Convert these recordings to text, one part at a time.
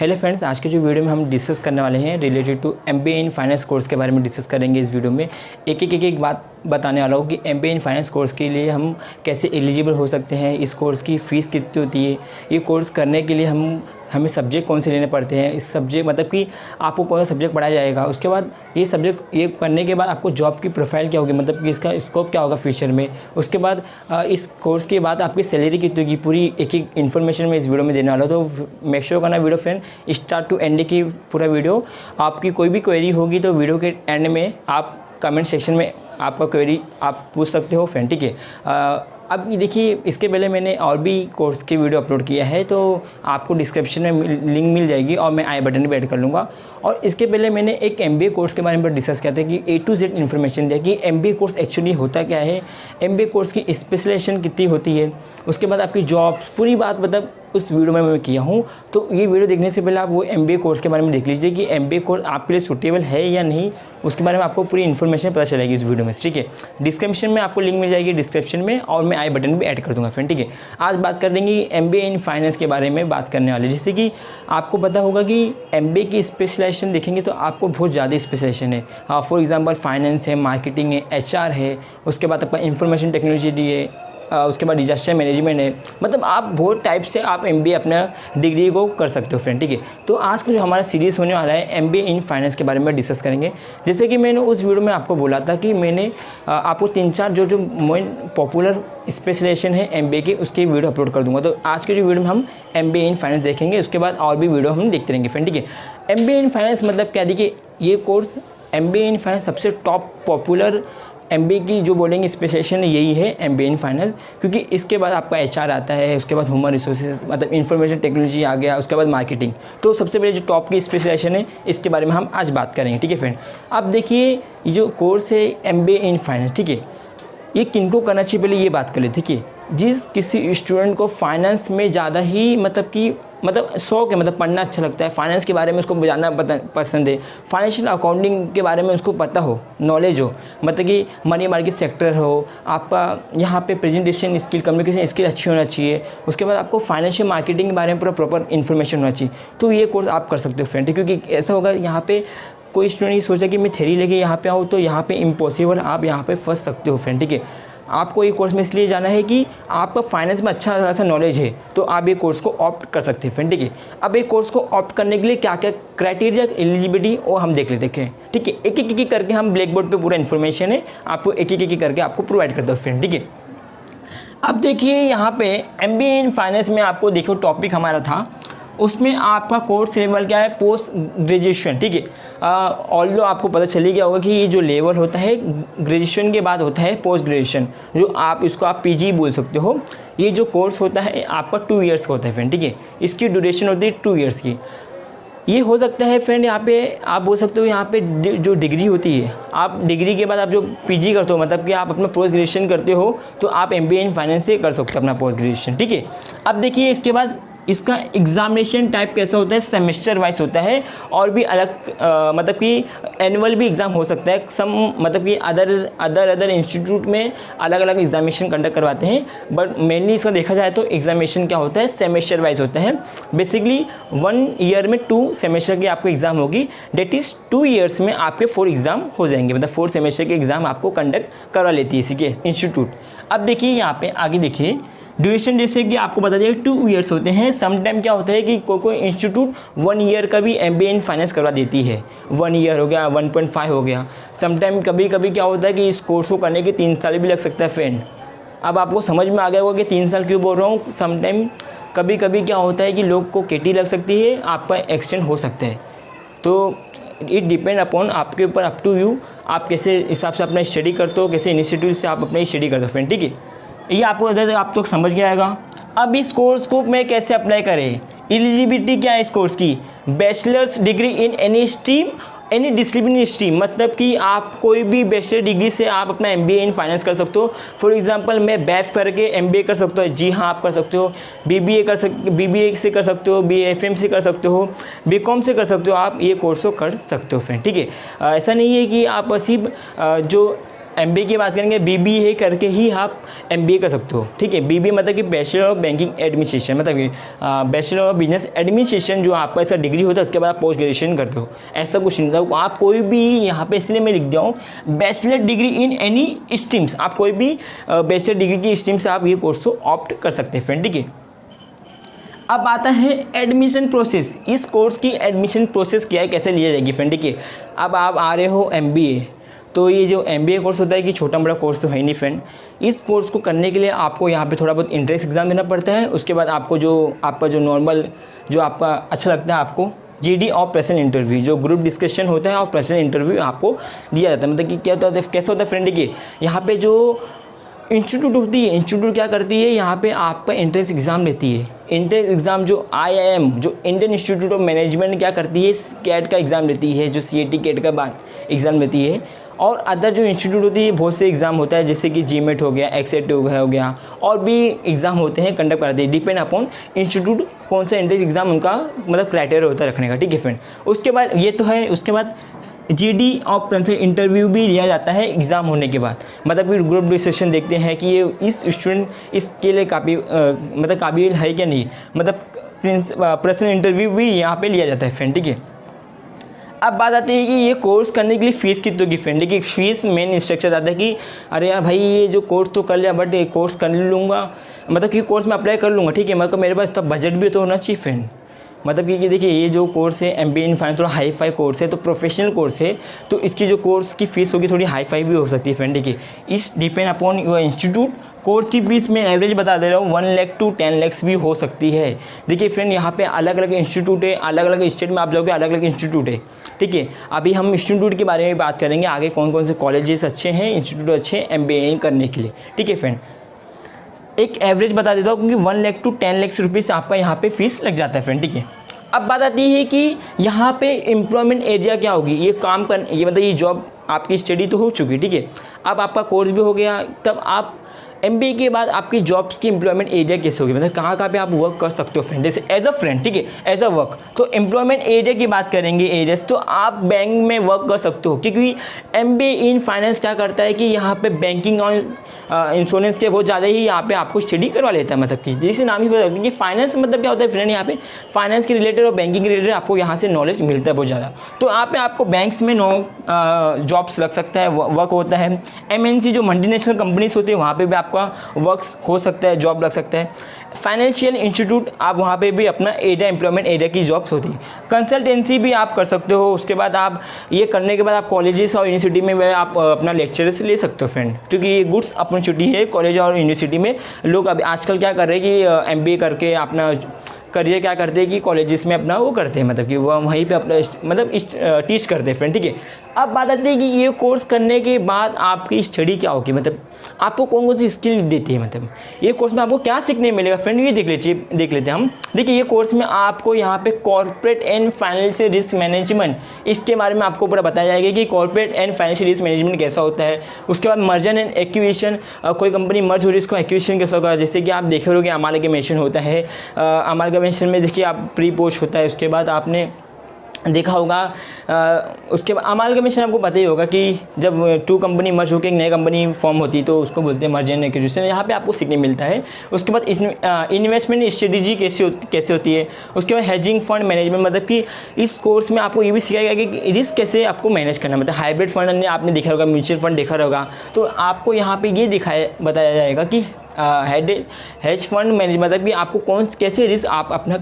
Hello friends, आज के जो वीडियो में हम डिस्कस करने वाले हैं related to MBA in finance course के बारे में डिस्कस करेंगे। इस वीडियो में एक बात बताने वाला हूँ कि एमबीए इन फाइनेंस कोर्स के लिए हम कैसे एलिजिबल हो सकते हैं, इस कोर्स की फ़ीस कितनी होती है, ये कोर्स करने के लिए हमें सब्जेक्ट कौन से लेने पड़ते हैं, इस सब्जेक्ट मतलब कि आपको कौन सा सब्जेक्ट पढ़ाया जाएगा, उसके बाद ये सब्जेक्ट ये करने के बाद आपको जॉब की प्रोफाइल क्या होगी, मतलब कि इसका स्कोप क्या होगा फ्यूचर में। उसके बाद इस कोर्स के बाद आपकी सैलरी कितनी होगी, पूरी एक इन्फॉर्मेशन मैं इस वीडियो में देने वाला हूँ। तो मेक श्योर करना video friend start to end की पूरा वीडियो। आपकी कोई भी क्वेरी होगी तो वीडियो के एंड में आप कमेंट सेक्शन में आपका क्वेरी आप पूछ सकते हो फ्रेंड, ठीक है। अब देखिए, इसके पहले मैंने और भी कोर्स की वीडियो अपलोड किया है, तो आपको डिस्क्रिप्शन में लिंक मिल जाएगी और मैं आई बटन पे ऐड कर लूँगा। और इसके पहले मैंने एक एमबीए कोर्स के बारे में डिस्कस किया था कि A to Z इन्फॉर्मेशन दिया कि एमबीए कोर्स एक्चुअली होता क्या है, एमबीए कोर्स की स्पेशलाइजेशन कितनी होती है, उसके बाद आपकी जॉब्स, पूरी बात मतलब उस वीडियो में मैं किया हूँ। तो ये वीडियो देखने से पहले आप वो एमबीए कोर्स के बारे में देख लीजिए कि एमबीए कोर्स आपके लिए सूटेबल है या नहीं, उसके बारे में आपको पूरी इन्फॉर्मेशन पता चलेगी इस वीडियो में, ठीक है। डिस्क्रिप्शन में आपको लिंक मिल जाएगी डिस्क्रिप्शन में, और मैं आई बटन भी ऐड कर दूंगा फ्रेंड, ठीक है। आज बात कर देंगे एमबीए इन फाइनेंस के बारे में बात करने वाले। जैसे कि आपको पता होगा कि एमबीए की स्पेशलाइजेशन देखेंगे तो आपको बहुत ज़्यादा स्पेशलाइजेशन है। फॉर एग्जांपल फाइनेंस है, मार्केटिंग है, एचआर है, उसके बाद आपका इंफॉर्मेशन टेक्नोलॉजी है, उसके बाद डिजास्टर मैनेजमेंट है। मतलब आप बहुत टाइप से आप एमबीए अपना डिग्री को कर सकते हो फ्रेंड, ठीक है। तो आज का जो हमारा सीरीज़ होने वाला है एमबीए इन फाइनेंस के बारे में डिस्कस करेंगे। जैसे कि मैंने उस वीडियो में आपको बोला था कि मैंने आपको 3-4 जो मेन पॉपुलर स्पेशलाइजेशन है एमबीए की, उसकी वीडियो अपलोड कर दूंगा। तो आज के जो वीडियो में हम एमबीए इन फाइनेंस देखेंगे, उसके बाद और भी वीडियो हम देखते रहेंगे फ्रेंड, ठीक है। एमबीए इन फाइनेंस मतलब क्या, देखिए ये कोर्स एमबीए इन फाइनेंस सबसे टॉप पॉपुलर एमबीए की जो बोलेंगे स्पेशलाइजेशन यही है एमबीए इन फाइनेंस, क्योंकि इसके बाद आपका एचआर आता है, उसके बाद ह्यूमन रिसोर्सेज मतलब इंफॉर्मेशन टेक्नोलॉजी आ गया, उसके बाद मार्केटिंग। तो सबसे पहले जो टॉप की स्पेशलाइजेशन है इसके बारे में हम आज बात करेंगे, ठीक है फ्रेंड। अब देखिए ये जो कोर्स है एमबीए इन फाइनेंस, ठीक है, ये किनको करना चाहिए पहले ये बात कर लेते, ठीक है। जिस किसी स्टूडेंट को फाइनेंस में ज़्यादा ही मतलब शौक है, मतलब पढ़ना अच्छा लगता है, फाइनेंस के बारे में उसको जानना पसंद है, फाइनेंशियल अकाउंटिंग के बारे में उसको पता हो, नॉलेज हो, मतलब कि मनी मार्केट सेक्टर हो, आपका यहाँ पे प्रेजेंटेशन स्किल, कम्युनिकेशन स्किल अच्छी होना चाहिए, उसके बाद आपको फाइनेंशियल मार्केटिंग के बारे में पूरा प्रॉपर इन्फॉर्मेशन होना चाहिए। तो ये कोर्स आप कर सकते हो फ्रेंड, क्योंकि ऐसा होगा यहाँ पे कोई स्टूडेंट ये सोचा कि मैं थ्योरी लेके यहाँ पे आऊँ तो यहाँ पे इम्पॉसिबल, आप यहाँ पे फंस सकते हो फ्रेंड, ठीक है। आपको ये कोर्स में इसलिए जाना है कि आपका फाइनेंस में अच्छा खासा नॉलेज है, तो आप ये कोर्स को ऑप्ट कर सकते हैं फ्रेंड, ठीक है। अब एक कोर्स को ऑप्ट करने के लिए क्या क्या क्राइटेरिया, एलिजिबिलिटी वो हम देख लेते हैं, ठीक है। एक एक करके हम ब्लैक बोर्ड पे पूरा इन्फॉर्मेशन है आपको एक एक करके आपको प्रोवाइड करते हो फ्रेंड, ठीक है। अब देखिए यहाँ पे एमबीए इन फाइनेंस में आपको देखो टॉपिक हमारा था, उसमें आपका कोर्स लेवल क्या है, पोस्ट ग्रेजुएशन, ठीक है। ऑल्दो आपको पता चल ही गया होगा कि ये जो लेवल होता है ग्रेजुएशन के बाद होता है पोस्ट ग्रेजुएशन, जो आप इसको आप पीजी बोल सकते हो। ये जो कोर्स होता है आपका 2 ईयर्स का होता है फ्रेंड, ठीक है। इसकी ड्यूरेशन होती है 2 ईयर्स की। ये हो सकता है फ्रेंड, यहाँ पे आप बोल सकते हो यहाँ पे जो डिग्री होती है, आप डिग्री के बाद आप जो पीजी करते हो, मतलब कि आप अपना पोस्ट ग्रेजुएशन करते हो, तो आप एमबीए इन फाइनेंस से कर सकते हो अपना पोस्ट ग्रेजुएशन, ठीक है। अब देखिए इसके बाद इसका एग्जामिनेशन टाइप कैसा होता है, सेमेस्टर वाइज होता है, और भी अलग मतलब कि एनुअल भी एग्ज़ाम हो सकता है। मतलब कि अदर इंस्टीट्यूट में अलग अलग एग्जामिनेशन कंडक्ट करवाते हैं, बट मेनली इसका देखा जाए तो एग्जामिनेशन क्या होता है, सेमेस्टर वाइज होता है। बेसिकली 1 ईयर में 2 सेमेस्टर की आपको एग्ज़ाम होगी, डेट इज़ 2 ईयर्स में आपके 4 एग्ज़ाम हो जाएंगे, मतलब 4 सेमेस्टर के एग्ज़ाम आपको कंडक्ट करवा लेती है इसी के इंस्टीट्यूट। अब देखिए यहाँ पे आगे देखिए ड्यूरेशन, जैसे कि आपको बता दिया 2 ईयर्स होते हैं। समटाइम क्या होता है कि कोई इंस्टीट्यूट 1 ईयर का भी एमबीए इन फाइनेंस करवा देती है, 1 ईयर हो गया, 1.5 हो गया। समटाइम कभी क्या होता है कि इस कोर्स को करने के 3 साल भी लग सकता है फ्रेंड। अब आपको समझ में आ गया होगा कि 3 साल क्यों बोल रहा हूँ। समटाइम कभी क्या होता है कि लोग को केटी लग सकती है, आपका एक्सटेंड हो सकता है। तो इट डिपेंड अपॉन आपके ऊपर, अप टू यू, आप कैसे हिसाब से अपना स्टडी करते हो, कैसे इनिशिएटिव से आप अपना स्टडी करते हो फ्रेंड, ठीक है। ये आपको आप तो समझ गया आएगा। अब इस कोर्स को मैं कैसे अप्लाई करें, एलिजिबिलिटी क्या है इस कोर्स की, bachelors degree in any stream, any discipline stream, मतलब कि आप कोई भी बैचलर डिग्री से आप अपना एमबीए इन फाइनेंस कर सकते हो। फॉर एग्जांपल मैं बैफ करके एमबीए कर सकता हूँ, जी हाँ आप कर सकते हो। बीबीए से कर सकते हो, बीएफएम से कर सकते हो, बीकॉम से कर सकते हो, आप ये कोर्स को कर सकते हो फ्रेंड, ठीक है। ऐसा नहीं है कि आप सिर्फ जो MBA की बात करेंगे, BBA करके ही आप MBA कर सकते हो, ठीक है। BBA मतलब कि बैचलर ऑफ बैंकिंग एडमिनिस्ट्रेशन, मतलब कि बैचलर ऑफ बिजनेस एडमिनिस्ट्रेशन, जो आपका ऐसा डिग्री होता है, उसके बाद आप पोस्ट ग्रेजुएशन करते हो। ऐसा कुछ नहीं था, आप कोई भी यहाँ पे, इसलिए मैं लिख दिया हूँ bachelor degree in any streams, आप कोई भी बैचलर डिग्री की स्ट्रीम से आप ये कोर्स को ऑप्ट कर सकते हैं फ्रेंड, ठीक है। अब आता है एडमिशन प्रोसेस। इस कोर्स की एडमिशन प्रोसेस क्या है, कैसे लिया जाएगी फ्रेंड, ठीक है। अब आप आ रहे हो MBA, तो ये जो MBA कोर्स होता है कि छोटा बड़ा कोर्स तो है नहीं फ्रेंड। इस कोर्स को करने के लिए आपको यहाँ पे थोड़ा बहुत एंट्रेंस एग्ज़ाम देना पड़ता है। उसके बाद आपको जो आपका जो नॉर्मल, जो आपका अच्छा लगता है, आपको GD और पर्सनल इंटरव्यू, जो ग्रुप डिस्कशन होता है और पर्सनल इंटरव्यू आपको दिया जाता है। मतलब कि क्या होता है, कैसे होता है फ्रेंड, कि यहाँ पे जो इंस्टीट्यूट होती है, इंस्टीट्यूट क्या करती है, यहाँ पे आपका एंट्रेंस एग्ज़ाम लेती है। एंट्रेंस एग्ज़ाम जो IIM, जो इंडियन इंस्टीट्यूट ऑफ मैनेजमेंट क्या करती है, कैट का एग्ज़ाम लेती है, जो CAT कैट का बाद एग्ज़ाम लेती है। और अदर जो इंस्टीट्यूट होती है, बहुत से एग्ज़ाम होता है, जैसे कि GMAT हो गया, एक्सेट हो गया, और भी एग्ज़ाम होते हैं, कंडक्ट करते हैं, डिपेंड अपॉन इंस्टीट्यूट कौन सा एंट्रेंस एग्ज़ाम उनका मतलब क्राइटेरिया होता है रखने का, ठीक है फ्रेंड। उसके बाद ये तो है, उसके बाद GD और पर्सनल इंटरव्यू भी लिया जाता है एग्ज़ाम होने के बाद। मतलब कि ग्रुप डिस्कशन देखते हैं कि ये इस स्टूडेंट इसके लिए मतलब काबिल है क्या नहीं, मतलब पर्सनल इंटरव्यू भी यहाँ पे लिया जाता है फ्रेंड, ठीक है। अब बात आती है कि ये कोर्स करने के लिए फ़ीस कितनी होगी फ्रेंड, देखिए फ़ीस मेन स्ट्रक्चर आता है कि अरे यार भाई ये जो कोर्स तो कर लिया, बट ये कोर्स कर लूँगा, मतलब कि कोर्स में अप्लाई कर लूँगा, ठीक है, मतलब मेरे पास तब बजट भी तो होना चाहिए फ्रेंड। मतलब कि देखिए ये जो कोर्स है MBA इन फाइनेंस, थोड़ा हाई फाई कोर्स है, तो प्रोफेशनल कोर्स है, तो इसकी जो कोर्स की फ़ीस होगी थोड़ी हाई फाई भी हो सकती है फ्रेंड, देखिए इस depend upon your institute. Course की फ़ीस मैं एवरेज बता दे रहा हूँ 1 लाख to 10 लाख भी हो सकती है। देखिए फ्रेंड, यहाँ पे अलग अलग इंस्टीट्यूट है, अलग अलग स्टेट में आप जाओगे अलग अलग इंस्टीट्यूट है, ठीक है। अभी हम इंस्टीट्यूट के बारे में बात करेंगे आगे, कौन कौन से कॉलेजेस अच्छे हैं, इंस्टीट्यूट अच्छे हैं MBA करने के लिए, ठीक है फ्रेंड। एक एवरेज बता देता हूँ, क्योंकि 1 लाख to 10 लाख रुपीज़ आपका यहाँ पे फीस लग जाता है फ्रेंड, ठीक है। अब बात आती है कि यहाँ पे एम्प्लॉयमेंट एरिया क्या होगी, ये काम कर, ये मतलब ये जॉब आपकी स्टडी तो हो चुकी, ठीक है। अब आपका कोर्स भी हो गया, तब आप MBA के बाद आपकी जॉब्स की एम्प्लॉयमेंट एरिया कैसे होगी, मतलब कहाँ कहाँ पे आप वर्क कर सकते हो फ्रेंड, जैसे एज अ फ्रेंड, ठीक है, एज अ वर्क। तो एम्प्लॉयमेंट एरिया की बात करेंगे, एरियाज, तो आप बैंक में वर्क कर सकते हो, क्योंकि MBA इन फाइनेंस क्या करता है कि यहाँ पे बैंकिंग और इंश्योरेंस के बहुत ज़्यादा ही यहाँ पे आपको स्टडी करवा लेता है। मतलब कि जैसे नाम ही बता दें कि फाइनेंस मतलब क्या होता है फ्रेंड, यहाँ पे फाइनेंस के रिलेटेड और बैंकिंग के रिलेटेड आपको यहाँ से नॉलेज मिलता है बहुत ज़्यादा। तो यहाँ पे आपको बैंक्स में जॉब्स लग सकता है, वर्क होता है। MNC जो मल्टीनेशनल कंपनीज होती है, वहाँ पे भी आपका वर्क हो सकता है, जॉब लग सकता है। फाइनेंशियल इंस्टीट्यूट, आप वहाँ पे भी अपना एरिया, एम्प्लॉयमेंट एरिया की जॉब्स होती है। कंसल्टेंसी भी आप कर सकते हो। उसके बाद आप ये करने के बाद आप कॉलेजेस और यूनिवर्सिटी में आप अपना लेक्चर्स ले सकते हो फ्रेंड, क्योंकि ये गुड्स अपॉर्चुनिटी है कॉलेज और यूनिवर्सिटी में। लोग अभी आजकल क्या कर रहे हैं कि MBA करके अपना करियर क्या करते हैं कि कॉलेजेस में अपना वो करते हैं, मतलब कि वो वहीं पे अपना मतलब टीच करते हैं फ्रेंड, ठीक है। अब बात आती है कि ये कोर्स करने के बाद आपकी स्टडी क्या होगी, मतलब आपको कौन कौन सी स्किल देती है, मतलब ये कोर्स में आपको क्या सीखने मिलेगा फ्रेंड, ये देख लेते हैं हम। देखिए ये कोर्स में आपको यहाँ पे corporate and financial risk management, इसके बारे में आपको पूरा बताया जाएगा कि corporate and financial risk management कैसा होता है। उसके बाद मर्जर एंड एक्विजिशन, कोई कंपनी मर्ज हो रही है, इसको एक्विजिशन कैसा होगा, जैसे कि आप देखे होंगे अमालगमेशन होता है। अमालगमेशन में देखिए आप प्री पोस्ट होता है, उसके बाद आपने देखा होगा उसके बाद अमालगमेशन आपको पता ही होगा कि जब 2 कंपनी मर्ज होकर एक नई कंपनी फॉर्म होती है तो उसको बोलते हैं मर्जर एंड एक्विजिशन। यहाँ पे आपको सीखने मिलता है। उसके बाद इन्वेस्टमेंट स्ट्रेटेजी कैसे होती है। उसके बाद हेजिंग फंड मैनेजमेंट, मतलब कि इस कोर्स में आपको ये भी सिखाया गया कि रिस्क कैसे आपको मैनेज करना, मतलब हाइब्रिड फंड आपने देखा होगा, म्यूचुअल फंड देखा होगा, तो आपको यहाँ पर ये बताया जाएगा कि हेज फंड मैनेज, मतलब कि आपको कैसे रिस्क आप अपना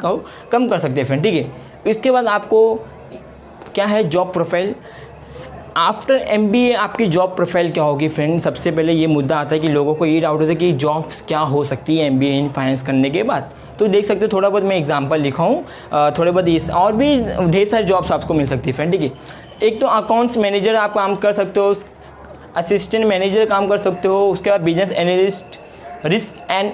कम कर सकते हैं फ्रेंड, ठीक है। इसके बाद आपको क्या है, जॉब प्रोफाइल। आफ्टर MBA आपकी जॉब प्रोफाइल क्या होगी फ्रेंड। सबसे पहले ये मुद्दा आता है कि लोगों को ये डाउट होता है कि जॉब्स क्या हो सकती है MBA इन फाइनेंस करने के बाद। तो देख सकते हो थोड़ा बहुत मैं एग्जांपल लिखा हूँ, थोड़े बहुत और भी ढेर सारी जॉब्स आपको मिल सकती है फ्रेंड, ठीक है। एक तो अकाउंट्स मैनेजर आप काम कर सकते हो, असिस्टेंट मैनेजर काम कर सकते हो। उसके बाद business analyst, risk and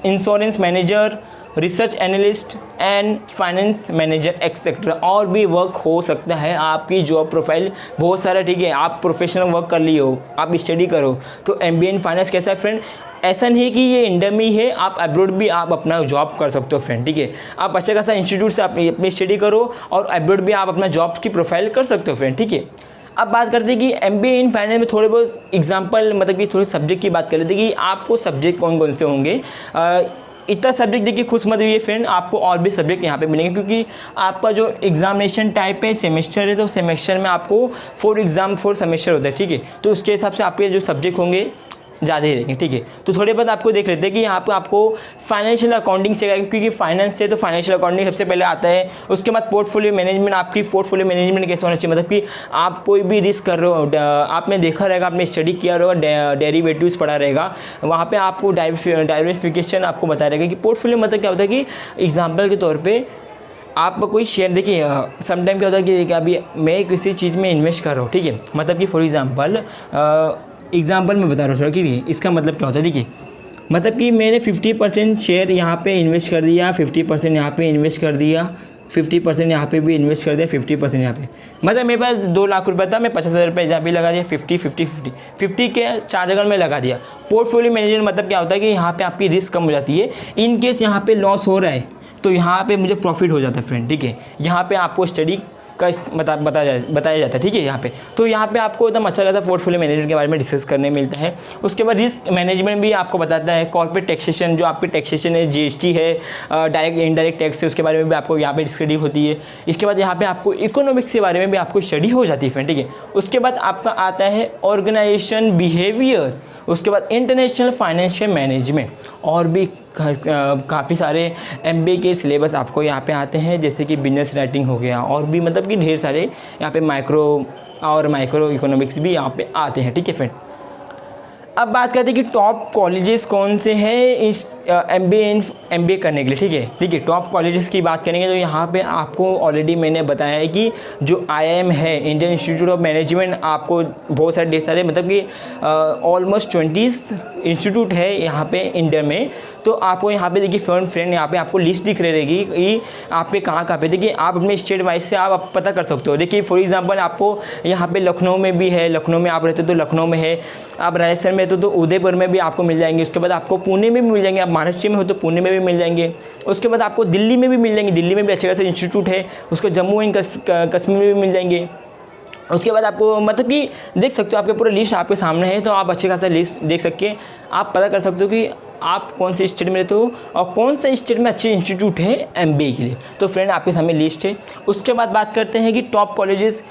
insurance manager, research analyst and finance manager etcetera, और भी वर्क हो सकता है। आपकी जॉब प्रोफाइल बहुत सारा, ठीक है। आप प्रोफेशनल वर्क कर लिए हो, आप स्टडी करो, तो MBA इन फाइनेंस कैसा है फ्रेंड, ऐसा नहीं कि ये इंडिया में ही है, आप अब्रॉड भी आप अपना जॉब कर सकते हो फ्रेंड, ठीक है। आप अच्छा खासा इंस्टीट्यूट से अपनी स्टडी करो और अब्रॉड भी आप अपना जॉब की प्रोफाइल कर सकते हो फ्रेंड, ठीक है। अब बात करते हैं कि MBA इन फाइनेंस में थोड़े बहुत एग्जांपल, मतलब कि थोड़े सब्जेक्ट की बात कर लेते हैं कि आपको सब्जेक्ट कौन कौन से होंगे। इतना सब्जेक्ट देखिए खुश मत हुइए फ्रेंड, आपको और भी सब्जेक्ट यहाँ पे मिलेंगे, क्योंकि आपका जो एग्जामिनेशन टाइप है सेमेस्टर है, तो सेमेस्टर में आपको 4 सेमेस्टर होता है, ठीक है। तो उसके हिसाब से आपके जो सब्जेक्ट होंगे ज़्यादा ही रहेंगे, ठीक है। तो थोड़े बहुत आपको देख लेते हैं कि यहाँ पे आपको फाइनेंशियल अकाउंटिंग चाहिए, क्योंकि फाइनेंस से तो फाइनेंशियल अकाउंटिंग सबसे पहले आता है। उसके बाद पोर्टफोलियो मैनेजमेंट, आपकी पोर्टफोलियो मैनेजमेंट कैसे होना चाहिए, मतलब कि आप कोई भी रिस्क कर रहे हो, आपने देखा रहेगा, आपने स्टडी किया रहेगा, डेरिवेटिव्स पढ़ा रहेगा, वहाँ पर आपको डाइवर्सिफिकेशन आपको बता रहेगा कि पोर्टफोलियो मतलब क्या होता है। कि एग्जाम्पल के तौर पर आप कोई शेयर, देखिए समटाइम क्या होता है कि अभी मैं किसी चीज़ में इन्वेस्ट कर रहा हूँ, ठीक है। मतलब कि फॉर एग्जाम्पल मैं बता रहा हूँ, ठीक है। इसका मतलब क्या होता है, देखिए मतलब कि मैंने 50% शेयर यहाँ पे इन्वेस्ट कर दिया, 50% यहाँ पे इन्वेस्ट कर दिया, 50% यहाँ पे भी इन्वेस्ट कर दिया, 50% यहाँ पे, मतलब मेरे पास 2 लाख रुपये था, मैं 50,000 रुपये यहाँ भी लगा दिया, 50 के 4 जगह में लगा दिया। पोर्टफोलियो मैनेजमेंट मतलब क्या होता है कि यहाँ पे आपकी रिस्क कम हो जाती है। इन केस यहाँ पे लॉस हो रहा है तो यहाँ पे मुझे प्रॉफिट हो जाता है फ्रेंड, ठीक है। यहाँ पे आपको स्टडी का बताया जाता है, ठीक है। यहाँ पे तो यहाँ पे आपको एकदम अच्छा खासा पोर्टफोलियो मैनेजमेंट के बारे में डिस्कस करने मिलता है। उसके बाद रिस्क मैनेजमेंट भी आपको बताता है। कॉर्पोरेट टैक्सेशन, जो आपकी टैक्सेशन है, GST है, डायरेक्ट इनडायरेक्ट टैक्स है, उसके बारे में भी आपको यहाँ पे स्टडी होती है। इसके बाद यहाँ पे आपको इकोनॉमिक्स के बारे में भी आपको स्टडी हो जाती है फ्रेंड, ठीक है। उसके बाद आपका आता है ऑर्गेनाइजेशन बिहेवियर, उसके बाद इंटरनेशनल फाइनेंशियल मैनेजमेंट, और भी काफ़ी सारे MBA के सिलेबस आपको यहाँ पे आते हैं, जैसे कि बिजनेस राइटिंग हो गया, और भी मतलब कि ढेर सारे यहाँ पे माइक्रो इकोनॉमिक्स भी यहाँ पे आते हैं, ठीक है फ्रेंड। अब बात करते हैं कि टॉप कॉलेजेस कौन से हैं इस MBA करने के लिए, ठीक है। टॉप कॉलेजेस की बात करेंगे तो यहाँ पे आपको ऑलरेडी मैंने बताया है कि जो IIM है, इंडियन इंस्टीट्यूट ऑफ मैनेजमेंट, आपको बहुत सारे ढेर सारे मतलब कि ऑलमोस्ट 20 इंस्टीट्यूट है यहाँ पे इंडिया में। तो आपको यहाँ पे देखिए फ्रेंड यहाँ पे आपको लिस्ट दिख रहेगी कि आप पे कहाँ पे, देखिए आप अपने स्टेट वाइज से आप पता कर सकते हो। देखिए फॉर एग्जांपल आपको यहाँ पे लखनऊ में भी है, लखनऊ में आप रहते हो तो लखनऊ में है, आप राजस्थान में तो उदयपुर में भी आपको मिल जाएंगे। उसके बाद आपको पुणे में भी मिल जाएंगे, आप महाराष्ट्र में हो तो पुणे में भी मिल जाएंगे। उसके बाद आपको दिल्ली में भी मिल जाएंगे, दिल्ली में भी अच्छे खासे इंस्टीट्यूट है। उसके जम्मू एंड कश्मीर में भी मिल जाएंगे। उसके बाद आपको मतलब कि देख सकते हो, आपके पूरा लिस्ट आपके सामने है, तो आप अच्छे खासा लिस्ट देख सके आप पता कर सकते हो कि आप कौन से स्टेट में रहते हो और कौन सा स्टेट में अच्छे इंस्टीट्यूट है MBA के लिए। तो फ्रेंड आपके सामने लिस्ट है। उसके बाद बात करते हैं कि टॉप कॉलेजेस,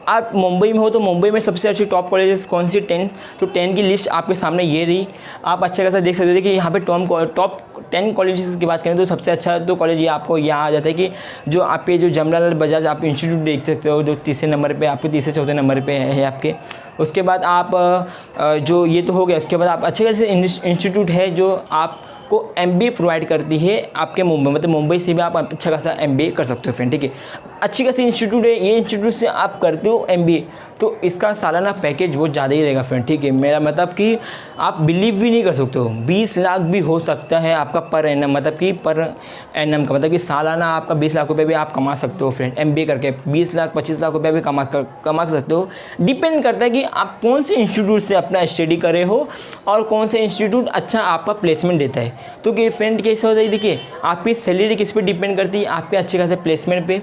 आप मुंबई में हो तो मुंबई में सबसे अच्छी टॉप कॉलेजेस कौन सी 10, तो 10 की लिस्ट आपके सामने ये रही। आप अच्छा खासा देख सकते हो कि यहाँ पे टॉप 10 कॉलेजेस की बात करें तो सबसे अच्छा तो कॉलेज ये आपको यहाँ आ जाता है कि जो आपके जो जमनालाल बजाज आप इंस्टीट्यूट देख सकते हो, जो तीसरे नंबर पे, आपके तीसरे चौथे नंबर पे है आपके। उसके बाद आप जो ये तो हो गया, उसके बाद आप अच्छे खासे इंस्टीट्यूट है जो आपको MBA प्रोवाइड करती है आपके मुंबई, मतलब मुंबई से भी आप अच्छा खासा MBA कर सकते हो फ्रेंड, ठीक है। अच्छी खासी इंस्टीट्यूट है, ये इंस्टीट्यूट से आप करते हो MBA तो इसका सालाना पैकेज बहुत ज़्यादा ही रहेगा फ्रेंड, ठीक है। मेरा मतलब कि आप बिलीव भी नहीं कर सकते हो, 20 लाख भी हो सकता है आपका पर एनम, मतलब कि पर एनम का मतलब कि सालाना आपका 20 लाख रुपये भी आप कमा सकते हो फ्रेंड। MBA करके 20 लाख 25 लाख रुपये भी कमा सकते हो। डिपेंड करता है कि आप कौन से इंस्टीट्यूट से अपना स्टडी करे हो और कौन से इंस्टीट्यूट अच्छा आपका प्लेसमेंट देता है। तो कि फ्रेंड कैसे होता है, देखिए आपकी सैलरी किस पे डिपेंड करती है, आपके अच्छे खासे प्लेसमेंट पे,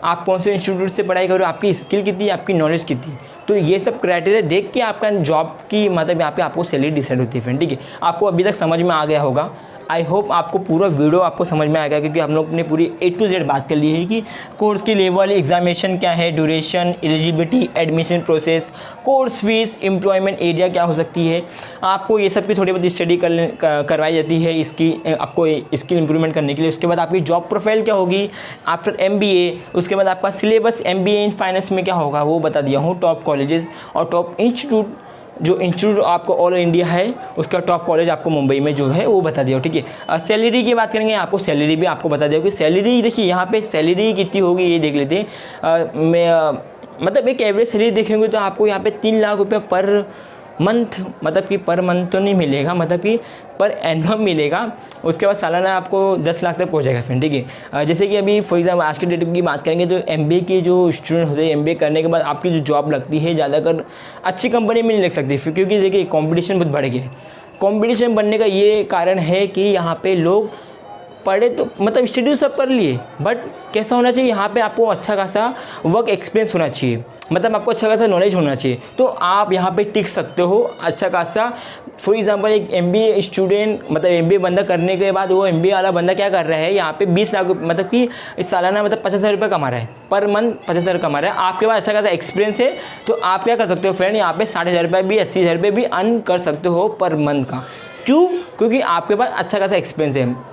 आप कौन से इंस्टीट्यूट से पढ़ाई करो, आपकी स्किल कितनी है, आपकी नॉलेज कितनी है। तो ये सब क्राइटेरिया देख के आपका जॉब की मतलब यहाँ पे आपको सैलरी डिसाइड होती है फ्रेंड, ठीक है। आपको अभी तक समझ में आ गया होगा। आई होप आपको पूरा वीडियो आपको समझ में आ गया, क्योंकि हम लोग ने पूरी A to Z बात कर ली है कि कोर्स की लेवल, एग्जामिनेशन क्या है, duration, eligibility, admission process, course fees, employment area क्या हो सकती है। आपको ये सब की थोड़ी बहुत स्टडी करवाई जाती है इसकी आपको स्किल इंप्रूवमेंट करने के लिए। उसके बाद आपकी जॉब प्रोफाइल क्या होगी आफ्टर MBA। उसके बाद आपका सिलेबस MBA इन फाइनेंस में क्या होगा वो बता दिया हूँ। टॉप कॉलेजेस और टॉप इंस्टीट्यूट, जो इंस्टीट्यूट आपको ऑल इंडिया है उसका टॉप कॉलेज आपको मुंबई में जो है वो बता दिया, ठीक है। सैलरी की बात करेंगे, आपको सैलरी भी आपको बता दिया कि सैलरी देखिए यहाँ पे सैलरी कितनी होगी ये देख लेते हैं। मतलब एक एवरेज सैलरी देखेंगे तो आपको यहाँ पे 3 लाख रुपये पर मंथ, मतलब कि पर मंथ तो नहीं मिलेगा, मतलब कि पर एनुअम मिलेगा। उसके बाद सालाना आपको 10 लाख तक पहुँच जाएगा फ्रेंड, ठीक है। जैसे कि अभी फॉर एग्जाम्पल आज के डेट की बात करेंगे तो MBA के जो स्टूडेंट होते हैं, MBA करने के बाद आपकी जो जॉब लगती है ज़्यादातर अच्छी कंपनी में नहीं लग सकती, क्योंकि देखिए कॉम्पिटिशन बहुत बढ़ गया है। कॉम्पिटिशन बढ़ने का ये कारण है कि यहाँ पे लोग पढ़े तो मतलब स्टडी सब कर लिए, बट कैसा होना चाहिए यहाँ पे आपको अच्छा खासा वर्क एक्सपीरियंस होना चाहिए, मतलब आपको अच्छा खासा नॉलेज होना चाहिए, तो आप यहाँ पे टिक सकते हो अच्छा खासा। फॉर एग्जांपल एक MBA स्टूडेंट मतलब MBA बंदा करने के बाद वो MBA वाला बंदा क्या कर रहा है यहाँ पे 20 लाख मतलब कि इस सालाना मतलब 50,000 रुपये कमा रहा है, पर मंथ 50,000 कमा रहा है। आपके पास अच्छा खासा एक्सपीरियंस है तो आप क्या कर सकते हो फ्रेंड, यहाँ पे 60,000 रुपये भी 80,000 रुपये भी अर्न कर सकते हो पर मंथ का। क्यों? क्योंकि आपके पास अच्छा खासा एक्सपीरियंस है।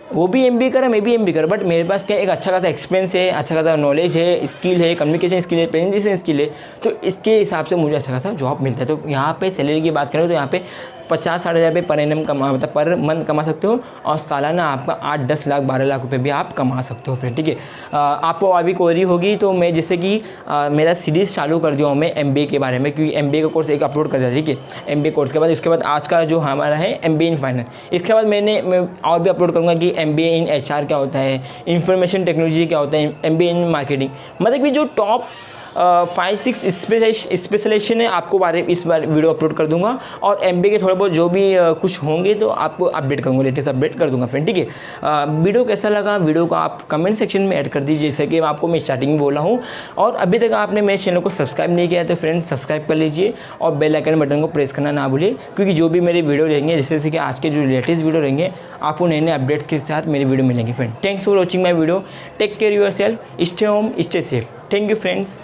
वो भी MBA करे, मैं भी MBA करूँ, बट मेरे पास क्या एक अच्छा खासा एक्सपीरियंस है, अच्छा खासा नॉलेज है, स्किल है, कम्युनिकेशन स्किल है, प्रेजेंटेशन स्किल है, तो इसके हिसाब से मुझे अच्छा खासा जॉब मिलता है। तो यहाँ पे सैलरी की बात करें तो यहाँ पे 50-60 हज़ार रुपये पर एनम कमा मतलब पर मंथ कमा सकते हो, और सालाना आपका 8-10 लाख 12 लाख रुपए भी आप कमा सकते हो फ्रेंड, ठीक है। आपको अभी क्वेरी होगी तो मैं जैसे कि मेरा सीरीज़ चालू कर दिया हूँ मैं MBA के बारे में, क्योंकि MBA का कोर्स एक अपलोड कर दिया, ठीक है। MBA कोर्स के बाद उसके बाद आज का जो हमारा है MBA इन फाइनेंस, इसके बाद मैं और भी अपलोड करूँगा कि MBA इन HR क्या होता है, इंफॉर्मेशन टेक्नोलॉजी क्या होता है, MBA इन मार्केटिंग, मतलब कि जो टॉप 5-6 स्पेशलाइजेशन है आपको इस बार वीडियो अपलोड कर दूंगा, और MBA के थोड़े बहुत जो भी कुछ होंगे तो आपको अपडेट करूँगा, लेटेस्ट अपडेट कर दूंगा फ्रेंड, ठीक है। वीडियो कैसा लगा, वीडियो को आप कमेंट सेक्शन में ऐड कर दीजिए, जैसे कि आपको मैं स्टार्टिंग में बोला हूँ। और अभी तक आपने मेरे चैनल को सब्सक्राइब नहीं किया तो फ्रेंड सब्सक्राइब कर लीजिए, और बेल आइकन बटन को प्रेस करना ना भूलिए, क्योंकि जो भी मेरे वीडियो रहेंगे जैसे कि आज के जो लेटेस्ट वीडियो रहेंगे आपको नए नए अपडेट्स के साथ मेरी वीडियो मिलेंगे friend. Thanks for watching my video, take care yourself, stay home, stay safe, thank you friends.